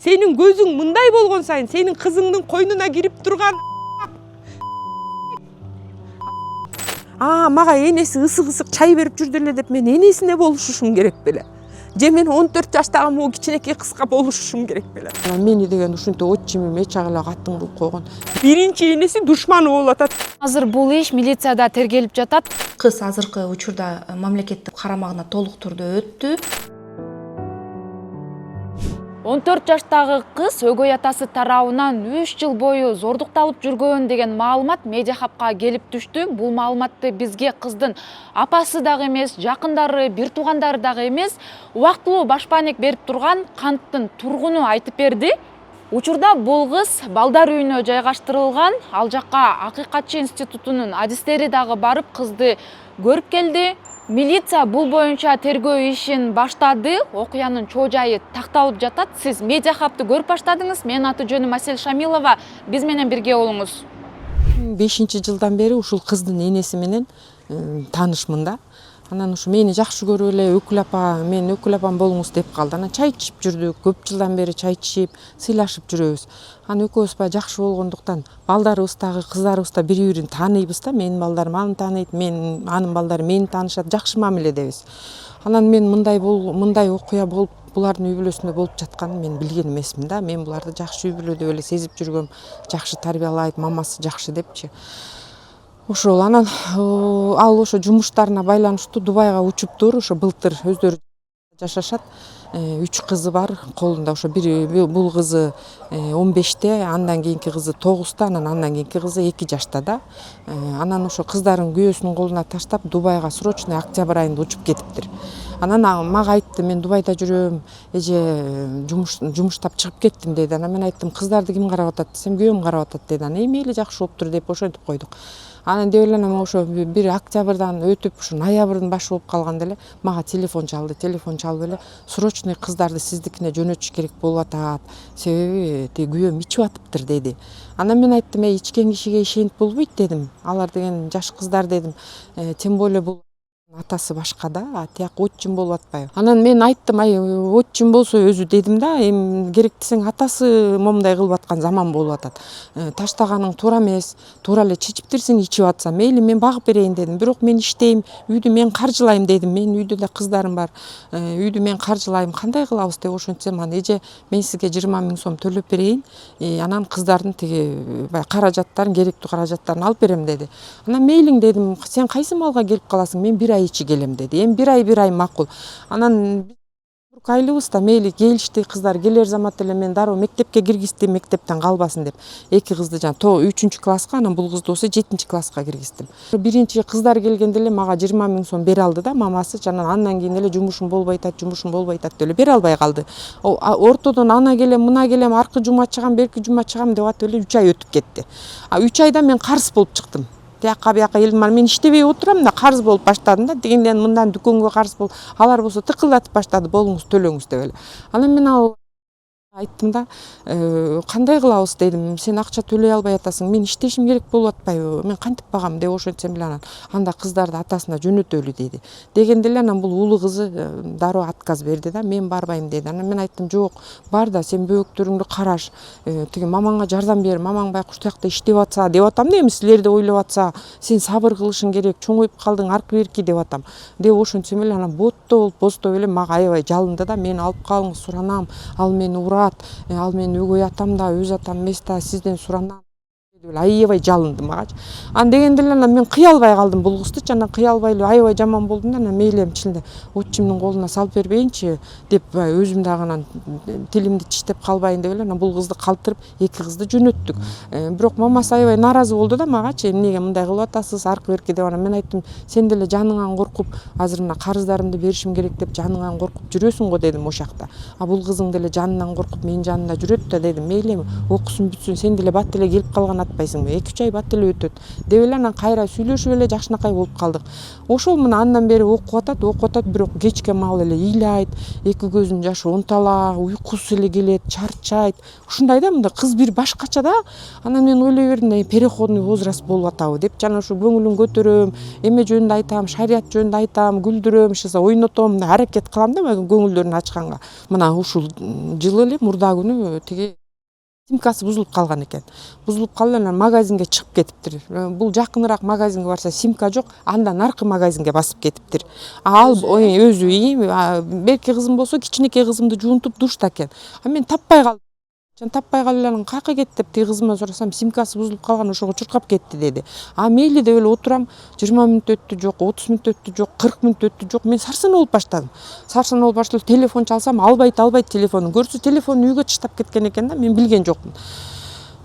Senin gözün mындай болгон сайын, senin kızыңдын койнуна кирип турган мага энеси ысык чай берип жүрдү эле деп мен энесине болушушум керек беле. Же мен 14 жаштагы могу кичинекей кызга болушушум керек беле. Мени деген ушинтип отчимим эч агыла катын кылып койгон. Биринчи энеси душманы болуп атат. Азыр бул иш милицияда тергелип жатат. Кыз азыркы учурда мамлекеттик карамагына толук түрдө өттү. 14 жаштагы кыз өгөй атасы тарабынан 3 жыл бою зордукталып жүргөн деген маалымат медиа хабка келип түштү. Бул маалыматты бизге кыздын апасы дагы эмес, жакындары, бир туугандары дагы эмес, убактылуу башпаанек берип турган канттын тургуну айтып берди. Учурда бул кыз балдар үйүнө жайгаштырылган. Ал жакка Акыйкатчы институтунун адистери дагы барып кызды көрүп келди. Милиция бул боюнча тергөө ишин баштады. Окуянын чоо жайы такталып жатат. Сиз медиа хабты көрүп баштадыңыз. Менин аты жөнүм Асель Шамилова. Биз менен бирге болуңуз. 5-жылдан бери ушул кыздын энеси менен таанышмын да. Анан ушу мени жакшы көрүп эле Өкүл апа, мен Өкүл апам болуңуз деп калды. Анан чай ичип жүрдүк. Көп жылдан бери чай ичип, сыйлашып жүрөбүз. Анан экөөбүз баягы жакшы болгондуктан балдарыбыз дагы, кыздарыбыз да бири-бирин тааныйбыз да. Менин балдарым аны тааныйт, анын балдары мени таанышат, жакшы мамиледебиз. Анан мен мындай окуя болуп, булардын үй бүлөсүндө болуп жатканын мен билген эмесмин да. Мен буларды жакшы үй бүлө деп эле сезип жүргөм, жакшы тарбиялайт, мамасы жакшы депчи. Ошол анан ал ошо жумуштарына байланыштуу Дубайга учуптур, ошо былтыр өздөрү жашашат. 3 кызы бар колунда, ошо бул кызы 15-те, андан кийинки кызы 9-та, андан кийинки кызы 2 жашта да. Анан ошо кыздарын күйөөсүнүн колуна таштап Дубайга срочный октябрь айында учуп кетиптир. Анан мага айтты, мен Дубайда жүрөм, эже жумуштап чыгып кеттим деди. Анан мен айттым, кыздарды ким карап атат десем, күйөөм карап атат деди. Анан мейли жакшы болуптур деп ошентип койдук. Анан деп эле ошо бир октябрдан өтүп, ушу ноябрдын башы болуп калганда эле мага телефон чалып эле срочный кыздарды сиздикине жөнөтүш керек болуп атат. Себеби күйөөм ичип атыптыр деди. Анан мен айттым, ичкен кишиге ишенип болбойт дедим. Алар деген жаш кыздар дедим. Тем более бул атасы башка да, тияк отчим болуп атпайбы. Анан мен айттым, отчим болсо өзү дедим да, эми керек десең атасы момундай кылып аткан заман болуп атат. Таштаганың туура эмес, туура эле чечиптирсиң ичип атса, мейли мен багып берейин дедим. Бирок мен иштейм, үйдү мен каржылайм дедим. Менин үйдө да кыздарым бар. Үйдү мен каржылайм, кандай кылабыз деп ошентсем, анан эже мен сизге 20 000 сом төлөп берейин. Анан кыздардын тиги каражаттарын, керектүү каражаттарын алып берем деди. Анан мейлиң дедим, сен кайсы малга келип каласың? Мен 1 ай ичи келем деди. Эми 1 ай макул. Анан айлыбыз да мейли келишти, кыздар келер замат эле мен дароо мектепке киргиздим, мектептен калбасын деп. 2 кызды жана 3-чү класска, анан бул кызды болсо 7-чи класска киргиздим. Биринчи кыздар келгенде эле мага 20 000 сом бере алды да мамасы, жана андан кийин эле жумушум болбой атат деп эле бере албай калды. Ортодон ана келем, мына келем, аркы жума чыгам, берки жума чыгам деп атып эле 3 ай өтүп кетти. 3 айда мен карыз болуп чыктым. Тияка бияка элдин бар, мен иштебей отурам да, карыз болуп баштадым да, дегенден мындан дүкөнгө карыз болуп, алар болсо тыкылдатып баштады, болуңуз төлөңүз деп эле. Анан мен айттым да, кандай кылабыз дедим, сен акча төлөй албай атасың, мен иштешим керек болуп атпайбы, мен кантип багам деп ошентсем эле анан анда кыздарды атасына жөнөтөлү деди. Дегенде эле анан бул улуу кызы дароо отказ берди да, мен барбайм деди. Анан мен айттым, жок, бар да, сен бөөктөрүңдү караш, тиги мамаңа жардам бер, мамаң байкуш тиякта иштеп атса деп атам да, эми силерди ойлоп атса, сен сабыр кылышың керек, чоңоюп калдың, аркы берки деп атам. Деп ошентсем эле анан бостоо эле мага аябай жалынды да, мени алып калыңыз, суранам, ал мени урат. Ал менин өгөй атам да, өз атам эмес да, сизден суранам. Аябай жалынды магачы. Ан дегенде эле мен кыялбай калдым бул кыздычы, анан кыялбай эле аябай жаман болдум да, анан мейли эмчилде отчимдин колуна салып бербейинчи деп өзүм дагы анан тилимди тиштеп калбайын деп эле анан бул кызды калтырып 2 кызды жөнөттүк. Бирок мамасы аябай нааразы болду да магачы, эмнеге мындай кылып атасыз, аркы берки деп. Анан мен айттым, сен деле жаныңан коркуп, азыр мына карыздарымды беришим керек деп жаныңан коркуп жүрөсүң го дедим ошакта. Бул кызың деле жанынан коркуп менин жанымда жүрөт да дедим. Мейли окусун бүтсүн, сен деле бат эле келип калган атпайсыңбы, 2-3 ай бат эле өтөт деп эле анан кайра сүйлөшүп эле жакшынакай болуп калдык. Ошол мына андан бери окуп атат, бирок кечке маал эле ыйлайт, эки көзүнүн жашы онтала, уйкусу эле келет, чарчайт. Ушундай да, мындай кыз бир башкача да. Анан мен ойлой бердим, переходный возраст болуп атабы деп, жана ушу көңүлүн көтөрөм, эме жөнүндө айтам, шарият жөнүндө айтам, күлдүрөм, ишса ойнотом, аракет кылам да көңүлдөрүн ачканга. Мына ушул жылы эле мурда күнү тиги симкасы бузулуп калган экен. Бузулуп калып анан магазинге чыгып кетиптир. Бул жакыныраак магазинге барса симка жок, андан аркы магазинге басып кетиптир. Ал өзү, берки кызым болсо кичинекей кызымды жуунтуп душта экен. Мен таппай калдым. Таппай калып анан каяка кетти деп тиги кызымдан сурасам, симкасы бузулуп калган, ошого чуркап кетти деди. Мейли деп эле отурам, 20 мүнөт өттү жок, 30 мүнөт өттү жок, 40 мүнөт өттү жок. Мен сарсанаа болуп баштадым. Телефон чалсам, албайт телефонун. Көрсө телефонун үйгө таштап кеткен экен да, мен билген жокмун.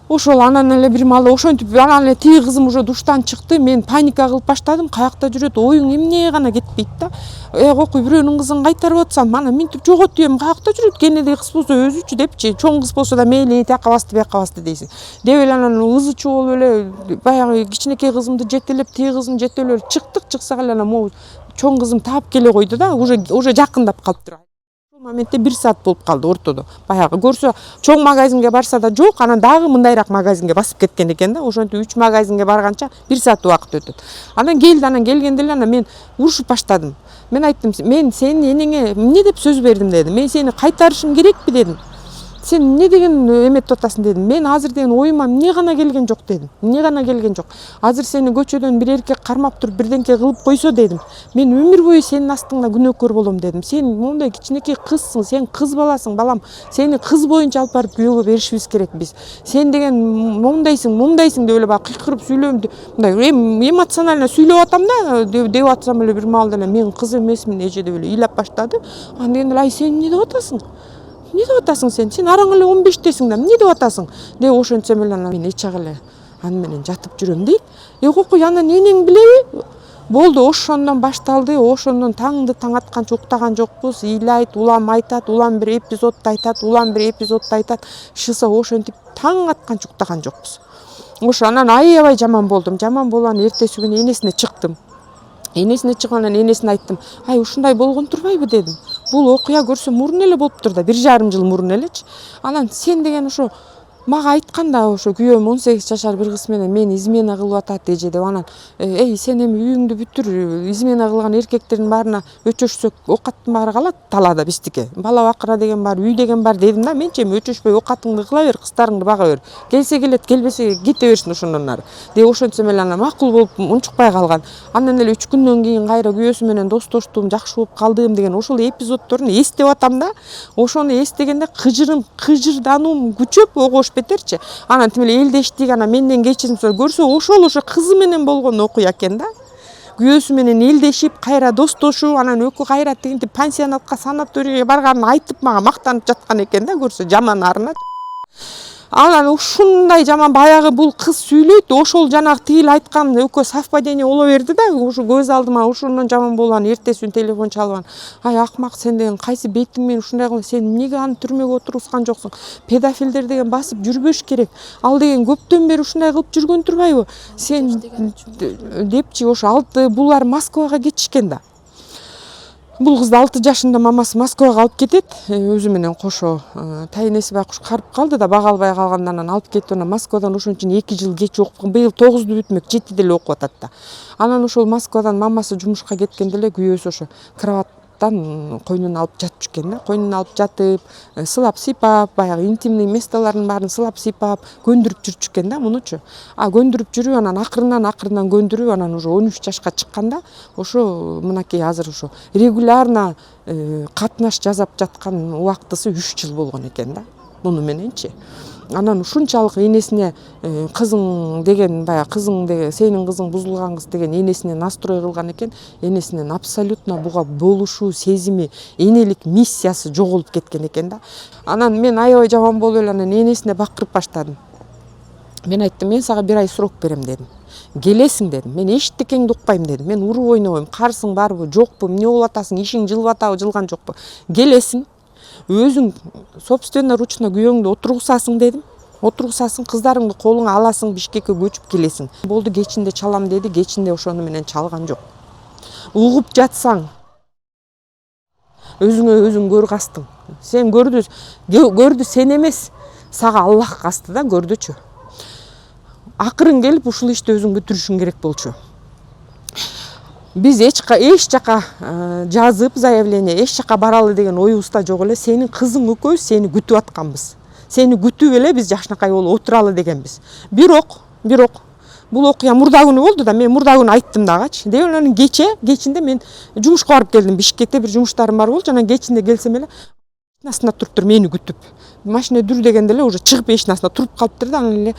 Ошол анан эле бир маалы ошентип анан эле тиги кызым уже душтан чыкты, мен паника кылып баштадым. Каякта жүрөт, оюң эмне гана кетпейт да. Кокуй бирөөнүн кызын кайтарып атсам, анан минтип жоготуп эм, каякта жүрөт, кенедей кыз болсо өзүчү депчи, чоң кыз болсо да мейли тияка басты, бияка басты дейсиң. Деп эле анан ызычуу болуп эле баягы кичинекей кызымды жетелеп, тиги кызын жетелеп чыктык, чыксак эле анан могу чоң кызым таап келе койду да, уже жакындап калыптыр. Моментте 1 саат болуп калды ортодо. Баягы көрсө чоң магазинге барса да жок, анан дагы мындайраак магазинге басып кеткен экен да. Ошентип 3 магазинге барганча 1 саат убакыт өтөт. Анан келди, анан келгенде эле мен урушуп баштадым. Мен айттым, мен сенин энеңе эмне деп сөз бердим дедим. Мен сени кайтарышым керекпи дедим. Сен эмне деген эметип атасың дедим. Мен азыр деген оюма эмне гана келген жок дедим. Эмне гана келген жок. Азыр сени көчөдөн бир эркек кармап туруп бирденке кылып койсо дедим. Мен өмүр бою сенин астыңда күнөөкөр болом дедим. Сен мондай кичинекей кызсың, сен кыз баласың балам. Сени кыз боюнча алып барып күйөөгө беришибиз керек биз. Сен деген мондайсың деп эле баягы кыйкырып сүйлөм, мындай эмоционально сүйлөп атам да, деп атсам эле бир маалда эле мен кыз эмесмин эже деп эле ыйлап баштады. Анда дегенде эле сен эмне деп атасың? Эмне деп атасың сен? Сен араң эле 15-тесиң да, эмне деп атасың? Деп ошентсем эле анан мен эч агы эле аны менен жатып жүрөм дейт. Кокуй анан энең билеби? Болду, ошондон башталды. Ошондон таңды таң атканча уктаган жокпуз. Ыйлайт, улам айтат, улам бир эпизодду айтат, Шыса ошентип таң атканча уктаган жокпуз. Ошо анан аябай жаман болдум. Жаман болгон эртеси күнү энесине чыктым. Энесине чыккандан энесине айттым. Ушундай болгон турбайбы дедим. Бул окуя көрсө мурун эле болуптур да, 1,5 жыл мурун элечи. Анан сен деген ошо мага айтканда ошо күйөөм 18 жашар бир кыз менен мени измена кылып атат эже деп анан сен эми үйүңдү бүтүр, измена кылган эркектердин баарына өчөшсөк оокаттын баары калат талаада биздики. Бала бакыра деген бар, үй деген бар дедим да. Менчи эми өчөшпөй оокатыңды кыла бер, кыздарыңды бага бер. Келсе келет, келбесе кете берсин ошондон ары. Деп ошентсем эле анан макул болуп унчукпай калган. Андан эле 3 күндөн кийин кайра күйөөсү менен достоштум, жакшы болуп калдым деген ошол эпизоддорун эстеп атам да. Ошону эстегенде кыжырдануум күчөп огош бетерчи. Анан тим эле элдештик, анан менден кечирим көрсө ошо кызы менен болгон окуя экен да. Күйөөсү менен элдешип, кайра достошуп, анан өкү кайра тигинтип пансионатка, санаторийге барганын айтып мага мактанып жаткан экен да, көрсө жаман арына. Анан ушундай жаман баягы бул кыз сүйлөйт, ошол жанагы тигил айткан экөө совпадение боло берди да, ушу көз алдыма ошондон жаман болгон эртеси күнү телефон чалып, акмак сен деген кайсы бетиң менен ушундай кылып, сен эмнеге аны түрмөгө отургузган жоксуң? Педофилдер деген басып жүрбөш керек. Ал деген көптөн бери ушундай кылып жүргөн турбайбы? Сен депчи ошо 6 булар Москвага кетишкен да. Бул кызды 6 жашында мамасы Москвага алып кетет, өзү менен кошо. Тайнеси байкуш карып калды да, бага албай калгандан анан алып кетти. Анан Москвадан ошон үчүн 2 жыл кеч окуп, быйыл 9-ду бүтмөк, 7-де эле окуп атат да. Анан ошол Москвадан мамасы жумушка кеткенде эле күйөөсү ошо кроваттан койнуна алып жатып жүргөн да. Койнуна алып жатып, сылап сыйпап, баягы интимный местолордун баарын сылап сыйпап, көндүрүп жүрчүккен да мунучу. Көндүрүп жүрүп, анан акырынан көндүрүп, анан уже 13 жашка чыкканда ошо мынакей азыр ошо регулярно катнаш жасап жаткан убактысы 3 жыл болгон экен да. Муну мененчи. Анан ушунчалык энесине кызың деген, сенин кызың бузулган кыз деген энесине настрой кылган экен. Энесинен абсолютно буга болушуу сезими, энелик миссиясы жоголуп кеткен экен да. Анан мен аябай жаман болуп эле анан энесине бакырып баштадым. Мен айттым, мен сага 1 ай срок берем дедим. Келесиң дедим. Мен эчтекеңди укпайм дедим. Мен уруп ойнобойм. Карсың барбы, жокпу, эмне болуп атасың, ишиң жылып атабы, жылган жокпу. Келесиң. Өзүң собственно ручно күйөөңдү отургузасың дедим. Отургузасың, кыздарыңды колуңа аласың, Бишкекке көчүп келесиң. Болду, кечинде чалам деди, кечинде ошону менен чалган жок. Угуп жатсаң, өзүңө өзүң көр кастың. Сен көрдү сен эмес, сага Аллах касты да, көрдүчү. Акырын келип ушул ишти өзүң бүтүрүшүң керек болчу. Биз эч жака жазып заявление, эч жака баралы деген оюбузда жок эле. Сенин кызың экөөбүз сени күтүп атканбыз. Сени күтүп эле биз жакшынакай болуп отуралы дегенбиз. Бирок бул окуя мурда күнү болду да, мен мурда күнү айттым дагычы. Деп анан кечинде мен жумушка барып келдим. Бишкекте бир жумуштарым бар болчу. Анан кечинде келсем эле машинасында туруптур мени күтүп. Машина дүр дегенде эле уже чыгып эшинасында туруп калыптыр да, анан эле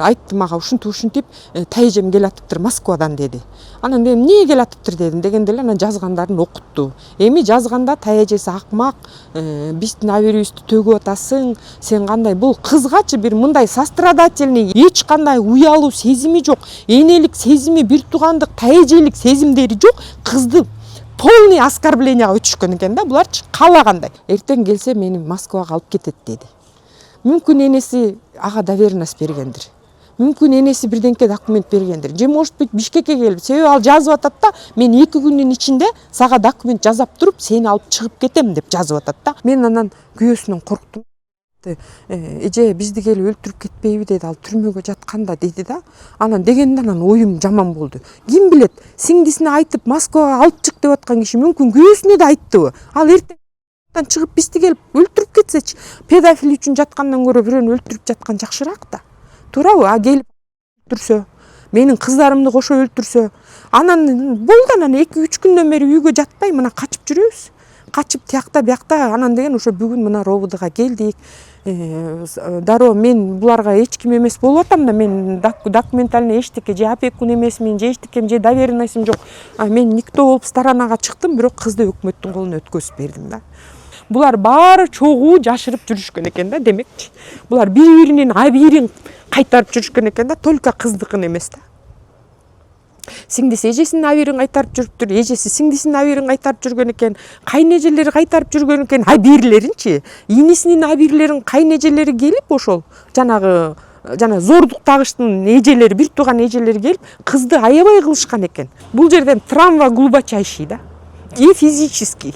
айтты мага ушинтип тайжем келатыптыр Москвадан деди. Анан дедим, эмне келатыптыр дедим. Дегенде эле анан жазгандарын окутту. Эми жазганда тайэжеси акмак, биздин абийирибизди төгүп атасың, сен кандай, бул кызгачы бир мындай сострадательный, эч кандай уялуу сезими жок, энелик сезими, бир туугандык, тайэжелик сезимдери жок. Кызды полный оскорбленияга өтүшкөн экен да, буларчы каалагандай. Эртең келсе мени Москвага алып кетет деди. Мүмкүн энеси ага доверенность бергендир. Мүмкүн энеси бирденке документ бергендир. Же может быть Бишкекке келип, себеби ал жазып атат да, мен 2 күндүн ичинде сага документ жасап туруп, сени алып чыгып кетем деп жазып атат да. Мен анан күйөөсүнөн корктум. Эже бизди келип өлтүрүп кетпейби деди, ал түрмөгө жатканда деди да. Анан дегенде анан оюм жаман болду. Ким билет, сиңдисине айтып Москвага алып чык деп аткан киши мүмкүн күйөөсүнө да айттыбы. Ал эртең чыгып бизди келип өлтүрүп кетсечи, педофил үчүн жаткандан көрө бирөөнү өлтүрүп жаткан жакшыраак да. Туурабы? А келип өлтүрсө, менин кыздарымды кошо өлтүрсө, анан болду, анан 2-3 күндөн бери үйгө жатпай мына качып жүрөбүз. Качып тиякта биякта, анан деген ошо бүгүн мына рободага келдик. Дароо мен буларга эч ким эмес болуп атам да, мен документальный эчтеке, же опекун эмесмин, же эчтекем, же доверенностьим жок. Мен никто болуп сторонага чыктым, бирок кызды өкмөттүн колуна өткөзүп бердим да. Булар баары чогуу жашырып жүрүшкөн экен да, демекчи. Булар бири-биринин абийирин кайтарып жүрүшкөн экен да, только кыздыкын эмес да. Сиңдиси эжесинин абийирин кайтарып жүрүптүр, эжеси сиңдисинин абийирин кайтарып жүргөн экен, кайнэжелери кайтарып жүргөн экен, абийирлеринчи. Инисинин абийирлерин кайнэжелери келип ошол жана зордук тагыштын эжелери, бир тууган эжелери келип кызды аябай кылышкан экен. Бул жерден травма глубочайший да. И физический,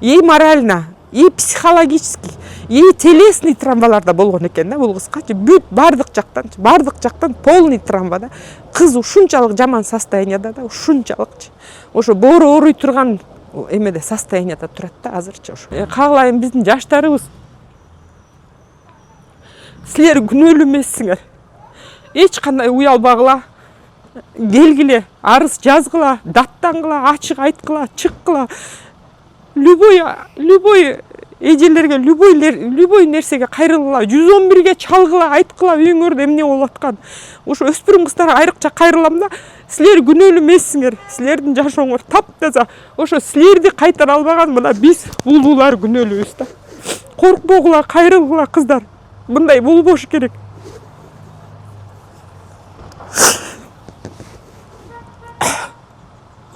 и морально, и психологический, и телесный травмалар да болгон экен да, бул кызгачы. Бүт бардык жактан полный травма да. Кыз ушунчалык жаман состоянияда да, ушунчалыкчы. Ошо боору ооруй турган эмеде состоянияда турат да азырчы ошо. Каалайм биздин жаштарыбыз, силер күнөөлүү эмессиңер. Эч кандай уялбагыла, келгиле, арыз жазгыла, даттангыла, ачык айткыла, чыккыла. Любой эжелерге, любой нерсеге кайрылгыла, 111ге чалгыла, айткыла үйүңөрдө эмне болуп аткан. Ошо өспүрүм кыздарга айрыкча кайрылам да, силер күнөөлүү эмессиңер, силердин жашооңор таптаза. Ошо силерди кайтара албаган мына биз улуулар күнөөлүүбүз да. Коркпогула, кайрылгыла кыздар. Мындай болбош керек.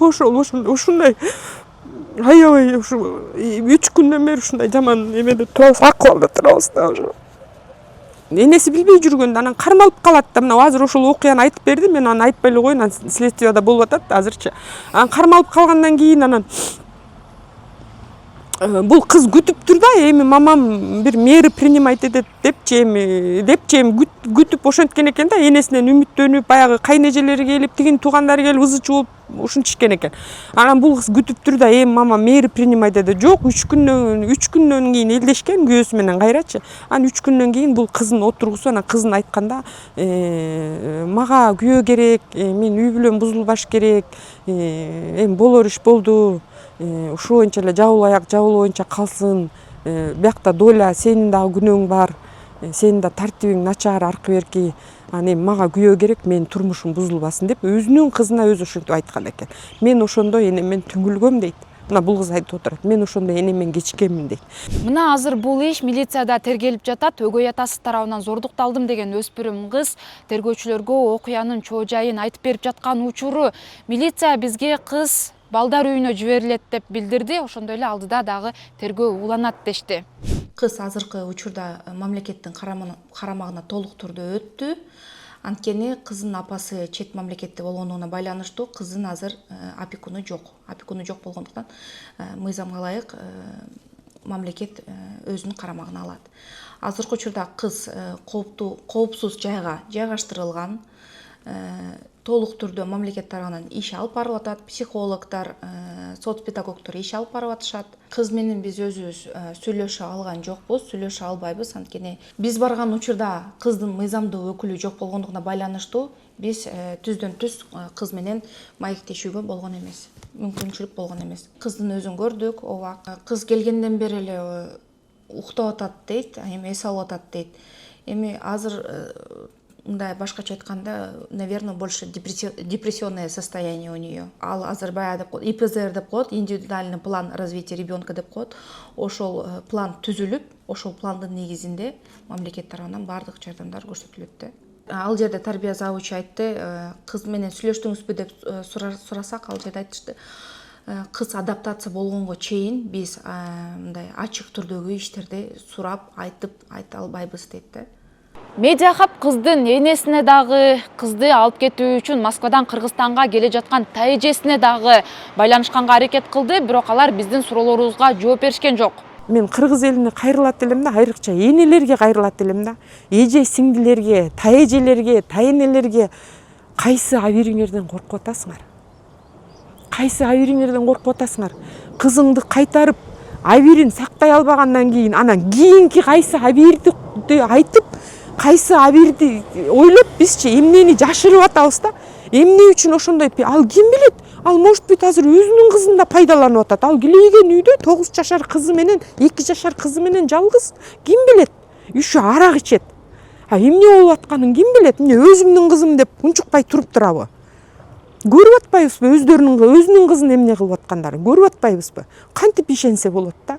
Ушундай аябай ушу 3 күндөн бери ушундай жаман эмеде турабыз, акыбалда турабыз да ошо. Энеси билбей жүргөндө анан кармалып калат да. Мына азыр ошол окуяны айтып берди, мен аны айтпай эле коеюн, анан следствияда болуп атат азырчы. Анан кармалып калгандан кийин анан бул кыз күтүптүр да, эми мамам бир меры принимать этет депчи эми күтүп ошенткен экен да, энесинен үмүттөнүп, баягы кайнэжелери келип, тигин туугандары келип ызычы болуп ушинтишкен экен. Анан бул кыз күтүптүр да, эми мамам меры принимать этет. Жок, 3 күндөн кийин элдешкен күйөөсү менен кайрачы. Анан 3 күндөн кийин бул кызын отургусуп, анан кызын айтканда, мага күйөө керек, мен үй бүлөм бузулбаш керек, эми болор иш болду. Ушул боюнча эле жабыл аяк жабыл боюнча калсын. Биякта доля, сенин дагы күнөөң бар. Сенин да тартибиң начар аркы берки. Анан эми мага күйөө керек, менин турмушум бузулбасын деп өзүнүн кызына өзү ошентип айткан экен. Мен ошондо энеммен түңүлгөм дейт. Мына бул кыз айтып отурат. Мен ошондо энеммен кечиккенмин дейт. Мына азыр бул иш милицияда тергелип жатат. Өгөй атасы тарабынан зордукталдым деген өспүрүм кыз тергөөчүлөргө окуянын чоо жайын айтып берип жаткан учуру. Милиция бизге кыз балдар үйүнө жиберилет деп билдирди. Ошондой эле алдыда дагы тергөө уланат дешти. Кыз азыркы учурда мамлекеттин карамагына толук түрдө өттү. Анткени кыздын апасы чет мамлекетте болгондугуна байланыштуу кыздын азыр опекуну жок. Опекуну жок болгондуктан мыйзамга ылайык мамлекет өзүнүн карамагына алат. Азыркы учурда кыз коопсуз жайга жайгаштырылган, толук түрдө мамлекет тарабынан иш алып барылып атат, психологдор, соцпедагогдор иш алып барып атышат. Кыз менен биз өзүбүз сүйлөшө алган жокпуз, сүйлөшө албайбыз. Анткени биз барган учурда кыздын мыйзамдуу өкүлү жок болгондугуна байланыштуу биз түздөн түз кыз менен маектешүүгө болгон эмес, мүмкүнчүлүк болгон эмес. Кыздын өзүн көрдүк, ооба. Кыз келгенден бери эле уктап атат дейт, эми эс алып атат дейт. Эми азыр мындай башкача айтканда, наверное, больше депрессионное состояние у нее. Ал азыр баягы деп коет, ИПЗР деп коет, индивидуальный план развития ребенка деп коет. Ошол план түзүлүп, ошол пландын негизинде мамлекет тарабынан баардык жардамдар көрсөтүлөт да. Ал жерде тарбия завучу айтты, кыз менен сүйлөштүңүзбү деп сурасак, ал жерде айтышты, кыз адаптация болгонго чейин биз мындай ачык түрдөгү иштерди сурап, айта албайбыз дейт да. Медиахаб кыздын энесине дагы, кызды алып кетүү үчүн Москвадан Кыргызстанга келе жаткан тайэжесине дагы байланышканга аракет кылды, бирок алар биздин суроолорубузга жооп беришкен жок. Мен кыргыз элине кайрылат элем да, айрыкча энелерге кайрылат элем да. Эже сиңдилерге, тайэжелерге, тайэнелерге кайсы абийириңерден коркуп атасыңар? Кайсы абийириңерден коркуп атасыңар? Кызыңды кайтарып, абийирин сактай албагандан кийин, анан кийинки кайсы абийирди айтып, кайсы абийирди ойлоп бизчи эмнени жашырып атабыз да? Эмне үчүн ошондой? Ал ким билет? Ал может быть азыр өзүнүн кызын да пайдаланып атат. Ал килейген үйдө 9 жашар кызы менен, 2 жашар кызы менен жалгыз. Ким билет? Еще арак ичет. Эмне болуп атканын ким билет? Эмне өзүмдүн кызым деп унчукпай туруп турабы? Көрүп атпайбызбы өзүнүн кызын эмне кылып аткандарын? Көрүп атпайбызбы? Кантип ишенсе болот да?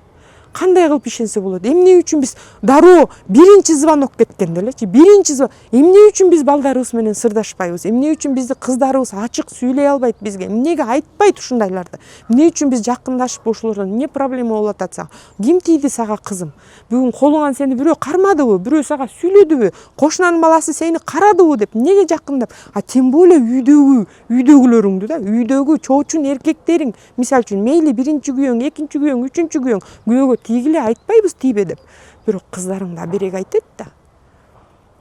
Кандай кылып ишенсе болот? Эмне үчүн биз дароо биринчи звонок кеткенде элечи, биринчи звонок. Эмне үчүн биз балдарыбыз менен сырдашпайбыз? Эмне үчүн бизди кыздарыбыз ачык сүйлөй албайт бизге? Эмнеге айтпайт ушундайларды? Эмне үчүн биз жакындашып ошолордон эмне проблема болуп атат? Ким тийди сага кызым? Бүгүн колуңан сени бирөө кармадыбы? Бирөө сага сүйлөдүбү? Кошунанын баласы сени карадыбы деп? Эмнеге жакындап? Тем более үйдөгүлөрүңдү да, үйдөгү чоочун эркектериң, мисалы үчүн мейли биринчи күйөөң, экинчи күйөөң, үчүнчү күйөөң, күйөөгө тийгиле айтпайбыз тийбе деп. Бирок кыздарыңды аберег айтет да.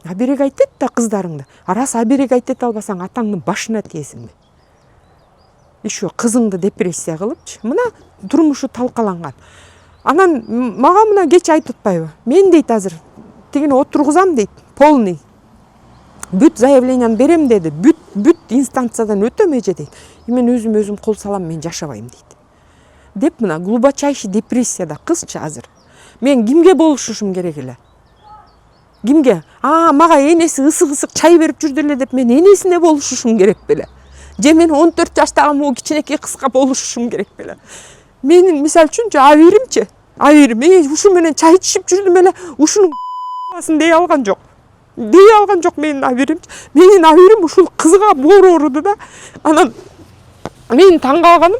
Аберег айтет да кыздарыңды. Арас аберег айтет албасаң атаңдын башына тиесиңби? Еще кызыңды депрессия кылыпчы. Мына турмушу талкаланган. Анан мага мына кеч айтып атпайбы? Мен дейт азыр тигини отургузам дейт, полный. Бүт заявленияны берем деди. Бүт инстанциядан өтөм эже дейт. Мен өзүм кол салам, мен жашабайм дейт. Деп мына глубочайший депрессияда кызчы азыр. Мен кимге болушушум керек эле? Кимге? Мага энеси ысык чай берип жүрдү эле деп мен энесине болушушум керек беле? Же мен 14 жаштагы могу кичинекей кызга болушушум керек беле? Менин мисалы үчүн абийиримчи. Мен ушу менен чай ичип жүрдүм эле, ушунун басын дей алган жок. Менин абийирим. Менин абийирим ушул кызга боору уруду да. Анан мен таң калганым,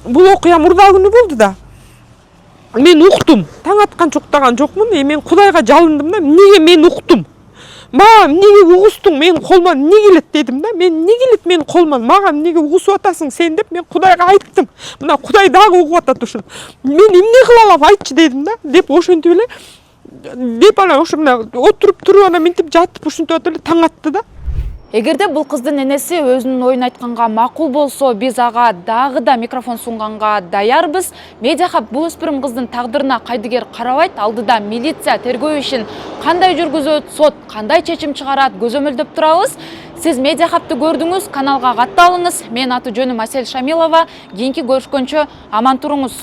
бул окуя мурда күнү болду да. Мен уктум. Таң атканча уктаган жокмун. Мен Кудайга жалындым да. Эмнеге мен уктум? Мага эмнеге угустуң? Мен колума эмне келет дедим да. Эмне келет менин колума? Мага эмнеге угусуп атасың сен деп мен Кудайга айттым. Мына Кудай дагы угуп атат ушуну. Мен эмне кыла алам айтчы дедим да. Деп ошентип эле деп анан ошо мына туруп анан мынтип жатып ушинтип атып эле таң атты да. Эгерде бул кыздын энеси өзүнүн оюн айтканга макул болсо, биз ага дагы да микрофон сунганга даярбыз. Медиахаб бул өспүрүм кыздын тагдырына кайдыгер карабайт. Алдыда милиция тергөө ишин кандай жүргүзөт, сот кандай чечим чыгарат көзөмөлдөп турабыз. Сиз Медиахабты көрдүңүз, каналга катталыңыз. Мен аты жөнүм Асель Шамилова. Кийинки көрүшкөнчө аман туруңуз.